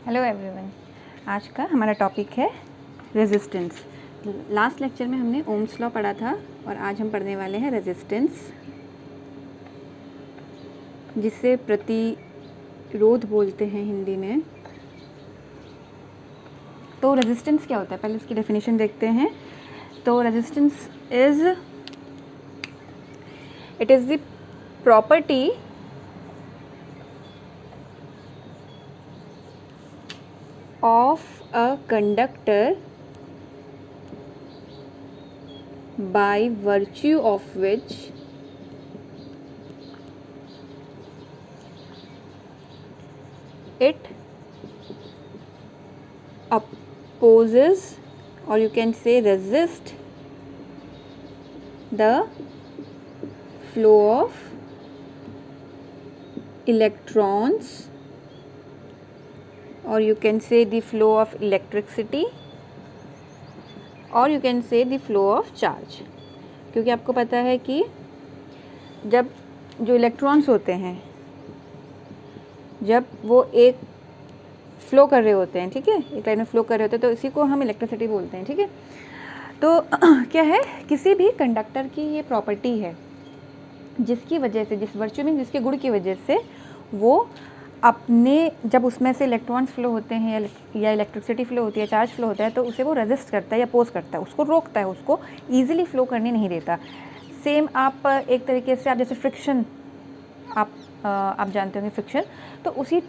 Hello everyone, आज का हमारा टॉपिक है रेजिस्टेंस। लास्ट लेक्चर में हमने ओम्स लॉ पढ़ा था और आज हम पढ़ने वाले हैं रेजिस्टेंस, जिसे प्रतिरोध बोलते हैं हिंदी में। तो रेजिस्टेंस क्या होता है, पहले इसकी डेफिनेशन देखते हैं। तो resistance it is the property of a conductor by virtue of which it opposes, or you can say resist, the flow of electrons, or you can say the flow of electricity, or you can say the flow of charge। क्योंकि आपको पता है कि जब जो electrons होते हैं, जब वो एक फ्लो कर रहे होते हैं, ठीक है, एक लाइन में फ्लो कर रहे होते हैं, तो इसी को हम इलेक्ट्रिसिटी बोलते हैं, ठीक है। तो क्या है, किसी भी कंडक्टर की ये प्रॉपर्टी है जिसकी वजह से, जिस वर्च्यू में, जिसके गुण की वजह से वो अपने, जब उसमें से इलेक्ट्रॉन्स फ्लो होते हैं या इलेक्ट्रिसिटी फ्लो होती है, चार्ज फ्लो होता है, तो उसे वो रेजिस्ट करता है या अपोज करता है, उसको रोकता है, उसको ईजिली फ्लो करने नहीं देता। सेम आप एक तरीके से, आप जैसे फ्रिक्शन, आप जानते होंगे फ्रिक्शन, तो उसी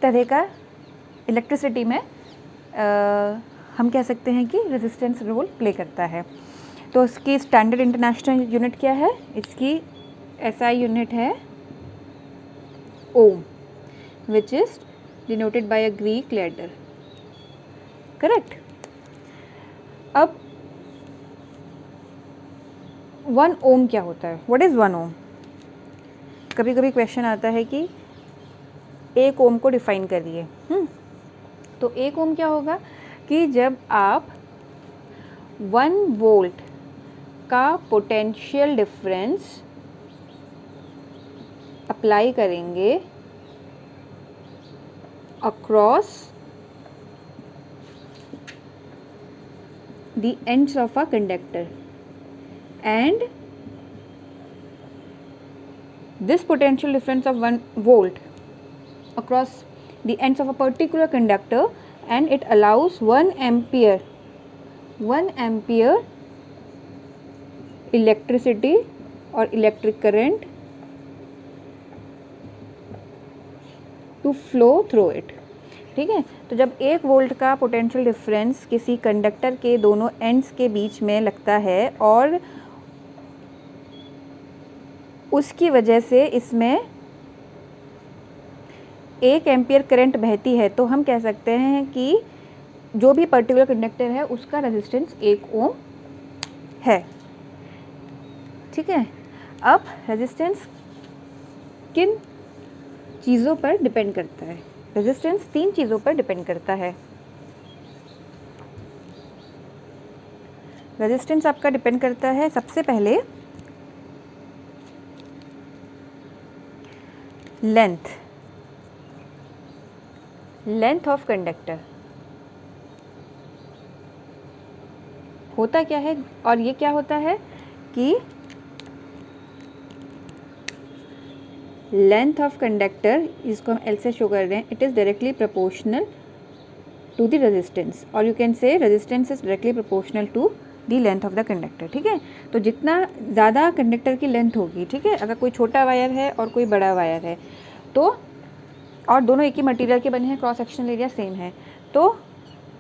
तरह का इलेक्ट्रिसिटी में हम कह सकते हैं कि रेजिस्टेंस रोल प्ले करता है। तो इसकी स्टैंडर्ड इंटरनेशनल यूनिट क्या है, इसकी SI यूनिट है ओम, which is denoted by a Greek letter, correct। अब 1 ओम क्या होता है, what is 1 ओम? कभी कभी क्वेश्चन आता है कि 1 ओम को डिफाइन करिए। तो 1 ओम क्या होगा कि जब आप 1 वोल्ट का पोटेंशियल डिफरेंस अप्लाई करेंगे across the ends of a conductor, and this potential difference of 1 volt across the ends of a particular conductor, and it allows 1 ampere electricity or electric current to flow through it, ठीक है। तो जब 1 volt का potential difference किसी conductor के दोनों ends के बीच में लगता है और उसकी वजह से इसमें 1 एम्पियर करंट बहती है, तो हम कह सकते हैं कि जो भी पर्टिकुलर कंडक्टर है उसका रेजिस्टेंस 1 ओम है, ठीक है। अब रेजिस्टेंस किन चीज़ों पर डिपेंड करता है? रेजिस्टेंस 3 चीज़ों पर डिपेंड करता है। रेजिस्टेंस आपका डिपेंड करता है सबसे पहले लेंथ ऑफ कंडक्टर। होता क्या है, और ये क्या होता है कि लेंथ ऑफ कंडक्टर, इसको हम L से शो कर रहे हैं, it is directly proportional to the resistance, और you can say resistance is directly proportional to the length of the conductor, ठीक है। तो जितना ज़्यादा कंडक्टर की लेंथ होगी, ठीक है, अगर कोई छोटा वायर है और कोई बड़ा वायर है, तो और दोनों एक ही मटेरियल के बने हैं, क्रॉस सेक्शनल एरिया सेम है, तो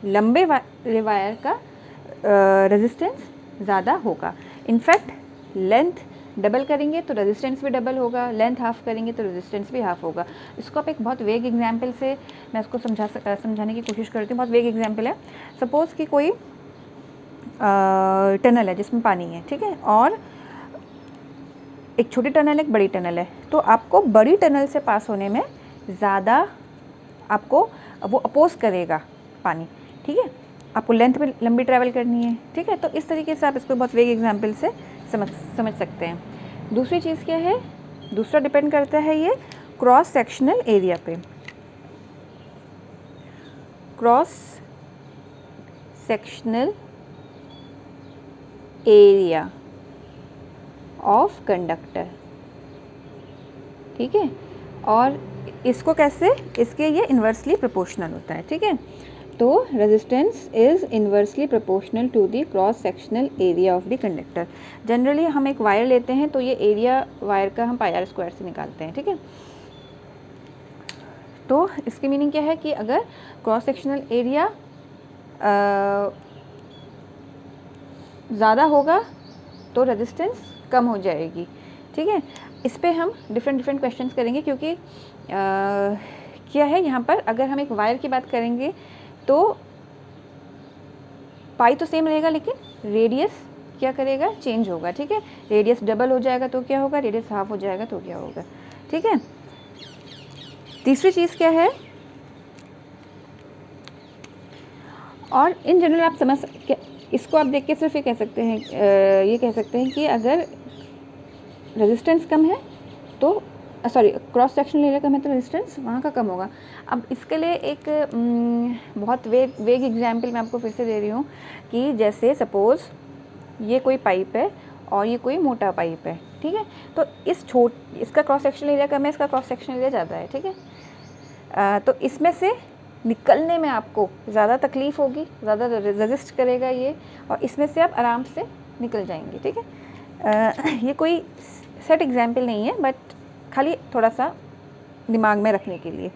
लंबे वायर का रेजिस्टेंस ज़्यादा होगा। इनफैक्ट लेंथ डबल करेंगे तो रेजिस्टेंस भी डबल होगा, लेंथ हाफ करेंगे तो रेजिस्टेंस भी हाफ होगा। इसको आप एक बहुत वेग एग्जांपल से मैं इसको समझाने की कोशिश करती हूँ। बहुत वेग एग्जांपल है। सपोज़ कि कोई टनल है जिसमें पानी है, ठीक है, और एक छोटी टनल है, एक बड़ी टनल है, तो आपको बड़ी टनल से पास होने में ज़्यादा आपको वो अपोज करेगा पानी, ठीक है। आपको लेंथ में लंबी ट्रैवल करनी है, ठीक है। तो इस तरीके से आप इसको बहुत वेग एग्जांपल से समझ सकते हैं। दूसरी चीज़ क्या है, दूसरा डिपेंड करता है ये क्रॉस सेक्शनल एरिया पे। Cross sectional area of conductor, ठीक है। और इसको कैसे, इसके ये इन्वर्सली प्रोपोर्शनल होता है, ठीक है। तो resistance is inversely proportional to the cross sectional area of the conductor. Generally हम एक वायर लेते हैं तो ये एरिया वायर का हम पाई आर स्क्वायर से निकालते हैं, ठीक है। तो इसकी मीनिंग क्या है कि अगर क्रॉस सेक्शनल एरिया ज़्यादा होगा तो रेजिस्टेंस कम हो जाएगी, ठीक है। इस पे हम डिफरेंट क्वेश्चंस करेंगे, क्योंकि क्या है यहाँ पर, अगर हम एक वायर की बात करेंगे तो पाई तो सेम रहेगा लेकिन रेडियस क्या करेगा, चेंज होगा, ठीक है। रेडियस डबल हो जाएगा तो क्या होगा, रेडियस हाफ हो जाएगा तो क्या होगा, ठीक है। तीसरी चीज़ क्या है, और इन जनरल आप समझ, इसको आप देख के सिर्फ ये कह सकते हैं कि अगर रेजिस्टेंस कम है तो क्रॉस सेक्शनल एरिया कम है तो रेजिस्टेंस वहाँ का कम होगा। अब इसके लिए एक बहुत वेग एग्जाम्पल मैं आपको फिर से दे रही हूँ कि जैसे सपोज़ ये कोई पाइप है और ये कोई मोटा पाइप है, ठीक है। तो इसका क्रॉस सेक्शनल एरिया कम है, इसका क्रॉस सेक्शनल एरिया ज़्यादा है, ठीक है। तो इसमें से निकलने में आपको ज़्यादा तकलीफ़ होगी, ज़्यादा रेजिस्ट करेगा ये, और इसमें से आप आराम से निकल जाएंगे, ठीक है। ये कोई सेट एग्जाम्पल नहीं है, बट खाली थोड़ा सा दिमाग में रखने के लिए,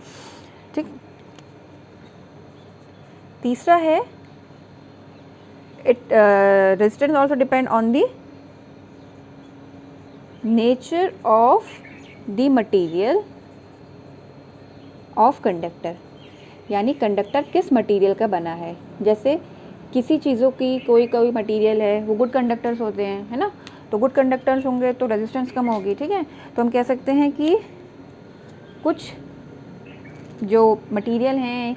ठीक। तीसरा है resistance also depend on the nature of the material of conductor, यानी कंडक्टर किस मटेरियल का बना है। जैसे किसी चीज़ों की कोई मटेरियल है, वो गुड कंडक्टर्स होते हैं, है ना, तो गुड कंडक्टर्स होंगे तो रेजिस्टेंस कम होगी, ठीक है। तो हम कह सकते हैं कि कुछ जो मटेरियल हैं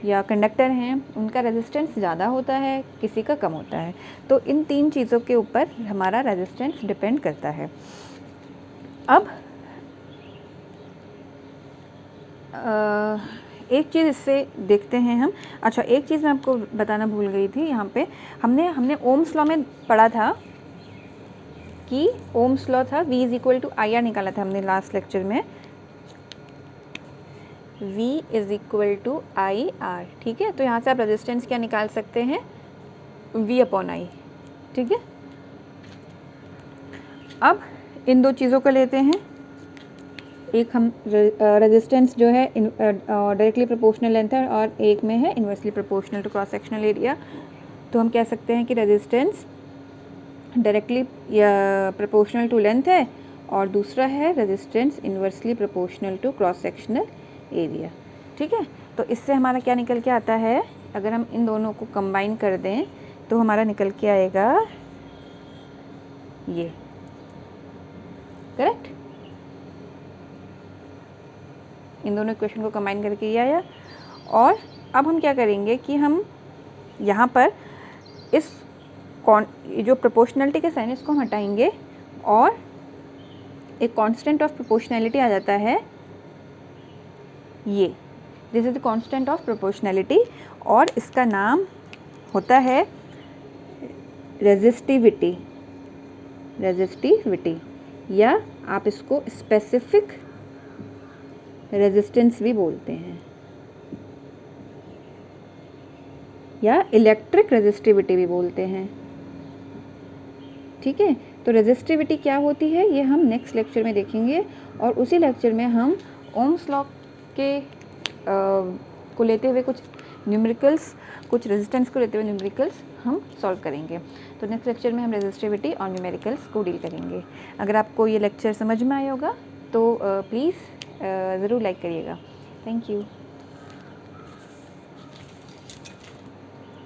या कंडक्टर हैं उनका रेजिस्टेंस ज़्यादा होता है, किसी का कम होता है। तो इन तीन चीज़ों के ऊपर हमारा रेजिस्टेंस डिपेंड करता है। अब एक चीज़ इससे देखते हैं हम। अच्छा, एक चीज़ मैं आपको बताना भूल गई थी, यहाँ पे हमने ओम्स लॉ में पढ़ा था कि ओम्स लॉ था V is to I R, निकाला था हमने लास्ट लेक्चर में, V is equal to I R, ठीक है। तो यहाँ से आप रेजिस्टेंस क्या निकाल सकते हैं, V अपॉन आई, ठीक है। अब इन दो चीज़ों को लेते हैं, एक हम रेजिस्टेंस जो है डायरेक्टली प्रोपोर्शनल लेंथ है और एक में है inversely proportional to cross sectional area. तो हम कह सकते हैं कि resistance directly proportional to length है और दूसरा है resistance inversely proportional to cross sectional area, ठीक है। तो इससे हमारा क्या निकल के आता है, अगर हम इन दोनों को कंबाइन कर दें तो हमारा निकल के आएगा ये, करेक्ट। इन दोनों इक्वेशन को कंबाइन करके ये आया। और अब हम क्या करेंगे कि हम यहाँ पर इस जो प्रोपोर्शनलिटी के साइन इसको हम हटाएंगे और एक कांस्टेंट ऑफ प्रोपोर्शनैलिटी आ जाता है, ये this is the constant of proportionality, और इसका नाम होता है रेजिस्टिविटी, या आप इसको स्पेसिफिक रेजिस्टेंस भी बोलते हैं या इलेक्ट्रिक रेजिस्टिविटी भी बोलते हैं, ठीक है। तो रेजिस्टिविटी क्या होती है ये हम नेक्स्ट लेक्चर में देखेंगे, और उसी लेक्चर में हम ओम्स लॉ के को लेते हुए कुछ न्यूमेरिकल्स, कुछ रेजिस्टेंस को लेते हुए न्यूमेरिकल्स हम सॉल्व करेंगे। तो नेक्स्ट लेक्चर में हम रेजिस्टिविटी और न्यूमेरिकल्स को डील करेंगे। अगर आपको ये लेक्चर समझ में आया होगा तो प्लीज़ ज़रूर लाइक करिएगा। Thank you.